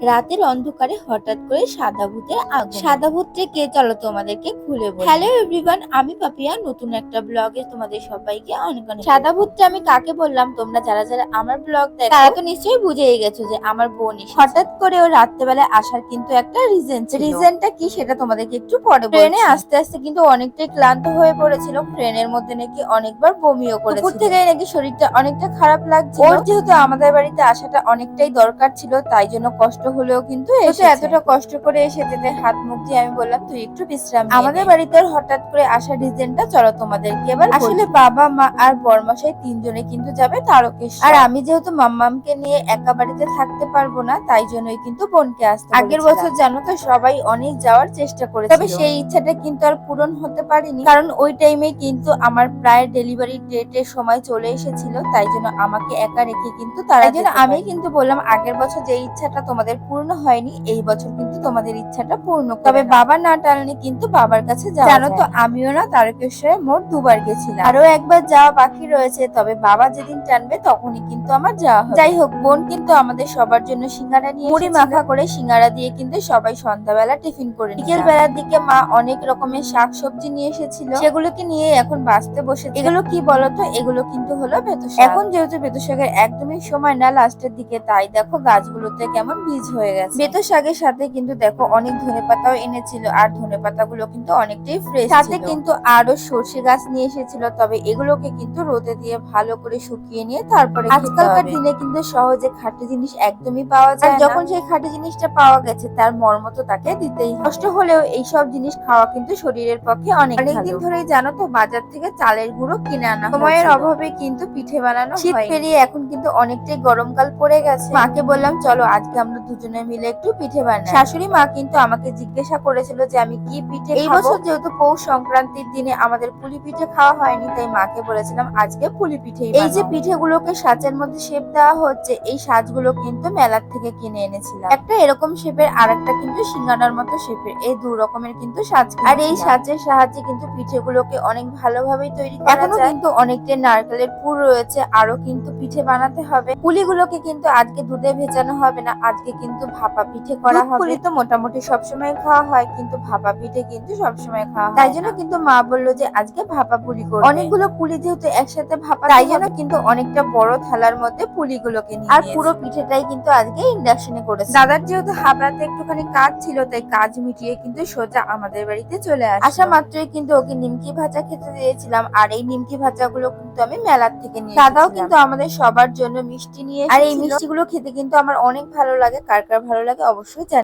রাতের অন্ধকারে হঠাৎ করে সাদা ভূতের আগুন। সাদা ভূতটা কে চলো তোমাদেরকে খুলে বলি। হ্যালো এভরিওয়ান, আমি পাপিয়া নতুন একটা ব্লগে তোমাদের সবাইকে অনেক অনেক। সাদা ভূতটা আমি কাকে বললাম, তোমরা যারা যারা আমার ব্লগ দেখো তারা তো নিশ্চয়ই বুঝেই গেছো যে আমার বোন হঠাৎ করে ও রাত্রেবেলায় আসার কিন্তু একটা রিজন ছিল। রিজনটা কি সেটা তোমাদেরকে একটু পরে বলছি। ট্রেনে আস্তে আস্তে কিন্তু অনেকটাই ক্লান্ত হয়ে পড়েছিল। ট্রেনের মধ্যে নাকি অনেকবার বমিও করেছিল। দুপুর থেকে নাকি শরীরটা অনেকটা খারাপ লাগছিল। ওর যেহেতু আমাদের বাড়িতে আসাটা অনেকটাই দরকার ছিল, তাই জন্য কষ্ট হলেও কিন্তু এতটা কষ্ট করে এসে যেতে হাত মুখ দিয়ে আমি বললাম তুই একটু বিশ্রাম নে। আমাদের বাড়িতে হঠাৎ করে আসার রিজনটা চলো তোমাদেরকে এবার আসলে বাবা মা আর বড়মশাই তিনজনে কিন্তু যাবে তারকেশ্বর। আর আমি যেহেতু মাম্মামকে নিয়ে একা বাড়িতে থাকতে পারবো না, তাই জন্যই কিন্তু বোনকে আসতে বলেছিলাম। আগের বছর জানো তো সবাই অনেক যাওয়ার চেষ্টা করেছিল, তবে সেই ইচ্ছাটা কিন্তু আর পূরণ হতে পারেনি, কারণ ওই টাইমে কিন্তু আমার প্রায় ডেলিভারি ডেটের সময় চলে এসেছিল, তাই জন্য আমাকে একা রেখে কিন্তু তার জন্য আমি কিন্তু বললাম আগের বছর যে ইচ্ছাটা তোমাদের পূর্ণ হয়নি, এই বছর কিন্তু তোমাদের ইচ্ছাটা পূর্ণ, তবে বাবা না টানলে কিন্তু বাবার কাছে যাওয়া জানো তো। আমিও না তারকেশ্বরে মোট দুবার গেছিলাম, আরো একবার যাওয়া বাকি রয়েছে, তবে বাবা যেদিন টানবে তখনই কিন্তু আমার যাওয়া হবে। যাই হোক, বোন কিন্তু আমাদের সবার জন্য সিঙ্গারা নিয়ে মুড়ি মাখা করে সিঙ্গারা দিয়ে কিন্তু সবাই সন্ধ্যাবেলা টিফিন করে বিকেল বেলার দিকে মা অনেক রকমের শাকসবজি নিয়ে এসেছিল, সেগুলোকে নিয়ে এখন বাঁচতে বসেছে। এগুলো কি বলতো, এগুলো কিন্তু হলো বেতো শাক। এখন যেহেতু বেতো শাকের একদমই সময় না লাস্টের দিকে, তাই দেখো গাছগুলোতে কেমন বীজ হয়ে গেছে। বেতো শাকের সাথে কিন্তু দেখো অনেক ধনেপাতাও এনেছিল, আর ধনেপাতা গুলো কিন্তু অনেকটাই ফ্রেশ, সাথে কিন্তু আরো সর্ষে গাছ নিয়ে এসেছিল, তবে এগুলোকে কিন্তু রোদে দিয়ে ভালো করে শুকিয়ে নিয়ে তারপরে আজকালকার দিনে কিন্তু সহজে খাঁটি জিনিস একদমই পাওয়া যায় না। যখন সেই খাঁটি জিনিসটা পাওয়া গেছে তার মর্ম তো তাকে দিতেই হবে। কষ্ট হলেও এইসব জিনিস খাওয়া কিন্তু শরীরের পক্ষে অনেকদিন ধরেই জানো তো বাজার থেকে চালের গুঁড়ো কিনে আনা সময়ের অভাবে কিন্তু পিঠে বানানো শীত পেরিয়ে এখন কিন্তু অনেকটাই গরমকাল পড়ে গেছে। মাকে বললাম চলো আজকে আমরা দুজনে মিলে একটু পিঠে বানাই। শাশুড়ি মা কিন্তু আমাকে জিজ্ঞাসা করেছিল যে আমি কি পিঠে খাবো। এই বছর যেহেতু পৌষ সংক্রান্তির দিনে আমাদের পুলি পিঠে খাওয়া হয়নি, তাই মাকে বলেছিলাম আজকে পুলি পিঠেই বানাও। এই যে পিঠেগুলোকে সাজের মধ্যে শেপ দেওয়া হচ্ছে, এই সাজগুলো কিন্তু মেলার থেকে কিনে এনেছিলাম। একটা এরকম শেপের আর একটা কিন্তু সিঙ্গারার মতো শেপের, এই দু রকমের কিন্তু সাজ। আর এই সাজের সাহায্যে কিন্তু পিঠেগুলোকে অনেক ভালোভাবেই তৈরি করা যায়। এখনো কিন্তু অনেকটা নারকেলের পুর রয়েছে, আরো কিন্তু পিঠে বানাতে হবে। পুলিগুলোকে কিন্তু আজকে দুধে ভেজানো হবে না, আজকে কিন্তু ভাপা পিঠে করা হবে। পুলি তো মোটামুটি সবসময় খাওয়া হয়, কিন্তু ভাপা পিঠে কিন্তু সবসময় খাওয়া হয়, তাই জন্য কিন্তু মা বললো যে আজকে ভাপা পুলি করবে। অনেকগুলো পুলি যেহেতু একসাথে ভাপা, তাই জন্য কিন্তু অনেকটা বড় থালার মধ্যে পুলিগুলোকে নিয়ে, আর পুরো পিঠেটাই কিন্তু আজকে ইন্ডাকশনে করেছে। দাদার যেহেতু হাবড়াতে একটুখানি কাজ ছিল, তাই কাজ মিটিয়ে কিন্তু সোজা আমাদের বাড়িতে চলে আসা মাত্রই কিন্তু ওকে নিমকি ভাজা খেতে দিয়েছিলাম, আর এই নিমকি ভাজাগুলো কিন্তু আমি মেলার থেকে নিয়ে দাদাও কিন্তু আমাদের সবার জন্য মিষ্টি নিয়ে এসেছিল, আর এই মিষ্টিগুলো খেতে কিন্তু আমার অনেক ভালো লাগে। কার কার ভালো লাগে অবশ্যই জানাবেন।